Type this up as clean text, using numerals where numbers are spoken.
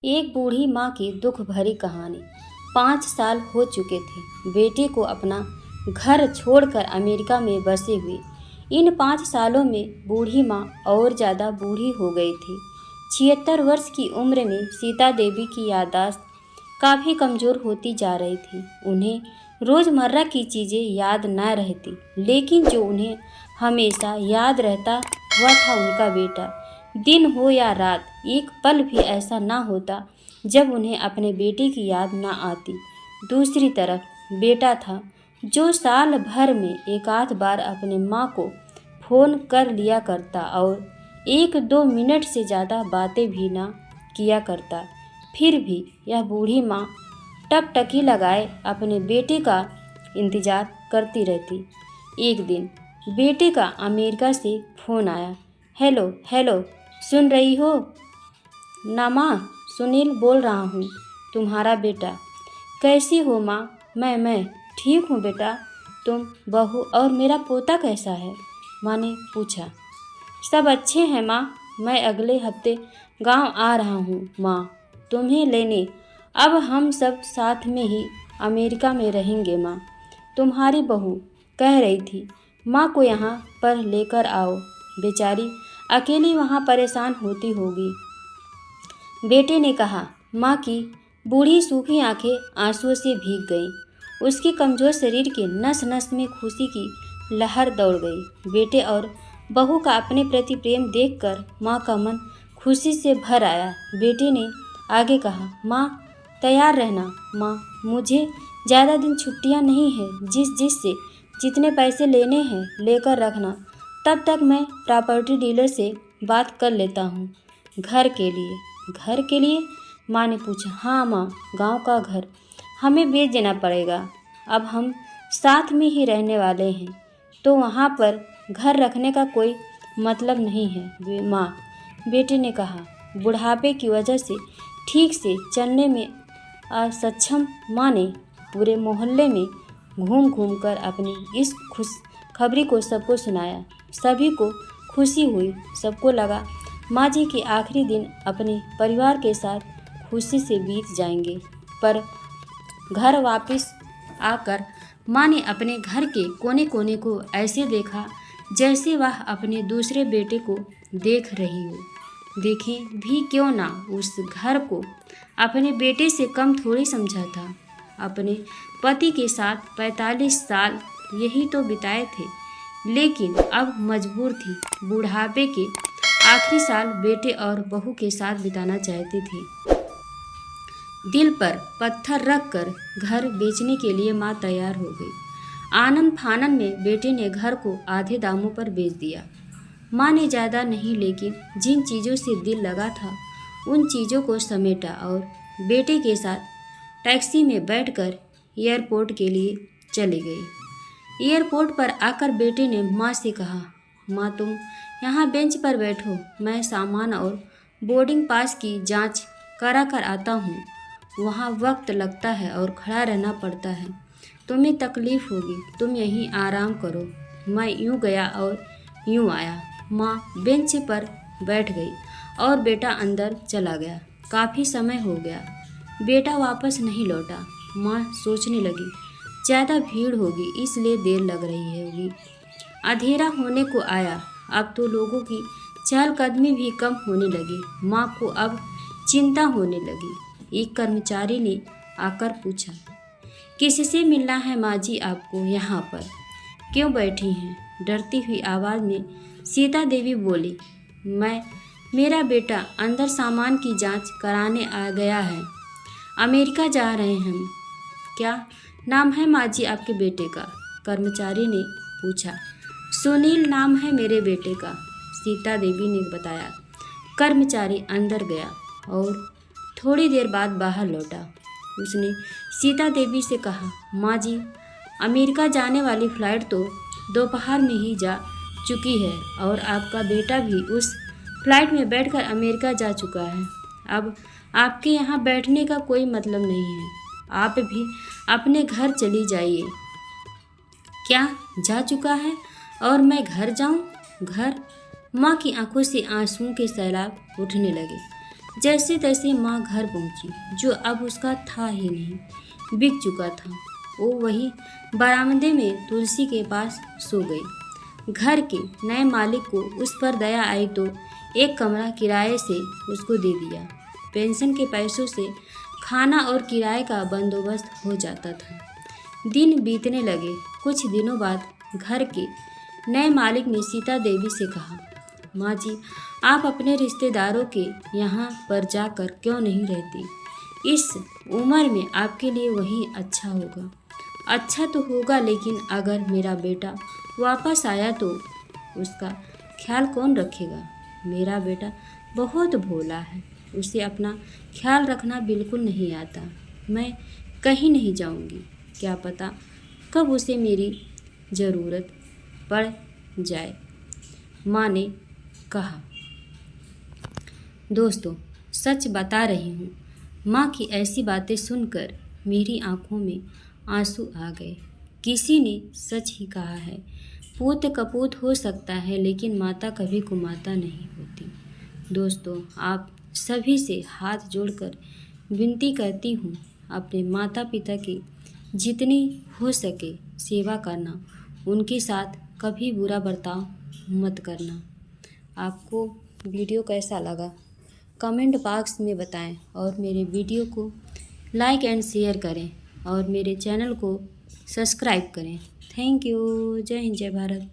एक बूढ़ी माँ की दुख भरी कहानी। 5 साल हो चुके थे बेटे को अपना घर छोड़कर अमेरिका में बसे हुए। इन 5 सालों में बूढ़ी माँ और ज़्यादा बूढ़ी हो गई थी। 76 वर्ष की उम्र में सीता देवी की याददाश्त काफ़ी कमज़ोर होती जा रही थी। उन्हें रोज़मर्रा की चीज़ें याद न रहती, लेकिन जो उन्हें हमेशा याद रहता वह था उनका बेटा। दिन हो या रात, एक पल भी ऐसा ना होता जब उन्हें अपने बेटे की याद ना आती। दूसरी तरफ बेटा था जो साल भर में एक आध बार अपने माँ को फ़ोन कर लिया करता और 1-2 मिनट से ज़्यादा बातें भी ना किया करता। फिर भी यह बूढ़ी माँ टकटकी लगाए अपने बेटे का इंतज़ार करती रहती। एक दिन बेटे का अमेरिका से फ़ोन आया। हेलो हेलो, सुन रही हो ना माँ? सुनील बोल रहा हूँ, तुम्हारा बेटा। कैसी हो माँ? मैं ठीक हूँ बेटा। तुम, बहू और मेरा पोता कैसा है? माँ ने पूछा। सब अच्छे हैं माँ। मैं अगले हफ्ते गांव आ रहा हूँ माँ, तुम्हें लेने। अब हम सब साथ में ही अमेरिका में रहेंगे माँ। तुम्हारी बहू कह रही थी माँ को यहाँ पर लेकर आओ, बेचारी अकेली वहाँ परेशान होती होगी। बेटे ने कहा। माँ की बूढ़ी सूखी आंखें आंसुओं से भीग गईं। उसके कमज़ोर शरीर के नस नस में खुशी की लहर दौड़ गई। बेटे और बहू का अपने प्रति प्रेम देखकर माँ का मन खुशी से भर आया। बेटे ने आगे कहा, माँ तैयार रहना माँ, मुझे ज़्यादा दिन छुट्टियाँ नहीं हैं। जिससे जितने पैसे लेने हैं लेकर रखना। तब तक मैं प्रॉपर्टी डीलर से बात कर लेता हूँ। घर के लिए? घर के लिए? माँ ने पूछा। हाँ माँ, गांव का घर हमें बेच देना पड़ेगा। अब हम साथ में ही रहने वाले हैं, तो वहाँ पर घर रखने का कोई मतलब नहीं है माँ, बेटे ने कहा। बुढ़ापे की वजह से ठीक से चलने में असक्षम माँ ने पूरे मोहल्ले में घूम घूम कर अपनी इस खुशखबरी को सबको सुनाया। सभी को खुशी हुई। सबको लगा माँ जी के आखिरी दिन अपने परिवार के साथ खुशी से बीत जाएंगे। पर घर वापस आकर माँ ने अपने घर के कोने कोने को ऐसे देखा जैसे वह अपने दूसरे बेटे को देख रही हो। देखें भी क्यों ना, उस घर को अपने बेटे से कम थोड़ी समझा था। अपने पति के साथ 45 साल यही तो बिताए थे, लेकिन अब मजबूर थी बुढ़ापे के आखिरी साल बेटे और बहू के साथ बिताना चाहती थी। दिल पर पत्थर रखकर घर बेचने के लिए माँ तैयार हो गई। आनन फानन में बेटे ने घर को आधे दामों पर बेच दिया। माँ ने ज़्यादा नहीं, लेकिन जिन चीज़ों से दिल लगा था उन चीज़ों को समेटा और बेटे के साथ टैक्सी में बैठकर एयरपोर्ट के लिए चली गई। एयरपोर्ट पर आकर बेटे ने माँ से कहा, माँ तुम यहाँ बेंच पर बैठो, मैं सामान और बोर्डिंग पास की जांच करा कर आता हूँ। वहाँ वक्त लगता है और खड़ा रहना पड़ता है, तुम्हें तकलीफ़ होगी, तुम यहीं आराम करो। मैं यूँ गया और यूँ आया। माँ बेंच पर बैठ गई और बेटा अंदर चला गया। काफ़ी समय हो गया, बेटा वापस नहीं लौटा। माँ सोचने लगी, ज़्यादा भीड़ होगी इसलिए देर लग रही होगी। अंधेरा होने को आया। अब तो लोगों की चहलकदमी भी कम होने लगी। माँ को अब चिंता होने लगी। एक कर्मचारी ने आकर पूछा, किससे मिलना है माँ जी आपको? यहाँ पर क्यों बैठी हैं? डरती हुई आवाज़ में सीता देवी बोली, मेरा बेटा अंदर सामान की जांच कराने आ गया है। अमेरिका जा रहे हैं हम। क्या नाम है माँ जी आपके बेटे का? कर्मचारी ने पूछा। सुनील नाम है मेरे बेटे का, सीता देवी ने बताया। कर्मचारी अंदर गया और थोड़ी देर बाद बाहर लौटा। उसने सीता देवी से कहा, माँ जी अमेरिका जाने वाली फ़्लाइट तो दोपहर में ही जा चुकी है और आपका बेटा भी उस फ्लाइट में बैठकर अमेरिका जा चुका है। अब आपके यहाँ बैठने का कोई मतलब नहीं है, आप भी अपने घर चली जाइए। क्या जा चुका है और मैं घर जाऊं? घर? माँ की आंखों से आंसुओं के सैलाब उठने लगे। जैसे तैसे माँ घर पहुंची, जो अब उसका था ही नहीं, बिक चुका था। वो वही बरामदे में तुलसी के पास सो गई। घर के नए मालिक को उस पर दया आई तो एक कमरा किराए से उसको दे दिया। पेंशन के पैसों से खाना और किराए का बंदोबस्त हो जाता था। दिन बीतने लगे। कुछ दिनों बाद घर के नए मालिक ने सीता देवी से कहा, माँ जी, आप अपने रिश्तेदारों के यहाँ पर जाकर क्यों नहीं रहती? इस उम्र में आपके लिए वही अच्छा होगा। अच्छा तो होगा, लेकिन अगर मेरा बेटा वापस आया तो उसका ख्याल कौन रखेगा? मेरा बेटा बहुत भोला है, उसे अपना ख्याल रखना बिल्कुल नहीं आता। मैं कहीं नहीं जाऊंगी, क्या पता कब उसे मेरी ज़रूरत पड़ जाए, माँ ने कहा। दोस्तों, सच बता रही हूँ, माँ की ऐसी बातें सुनकर मेरी आंखों में आंसू आ गए। किसी ने सच ही कहा है, पूत कपूत हो सकता है, लेकिन माता कभी कुमाता नहीं होती। दोस्तों, आप सभी से हाथ जोड़कर विनती करती हूँ, अपने माता पिता की जितनी हो सके सेवा करना, उनके साथ कभी बुरा बर्ताव मत करना। आपको वीडियो कैसा लगा कमेंट बॉक्स में बताएं और मेरे वीडियो को लाइक एंड शेयर करें और मेरे चैनल को सब्सक्राइब करें। Thank you. जय हिंद, जय भारत।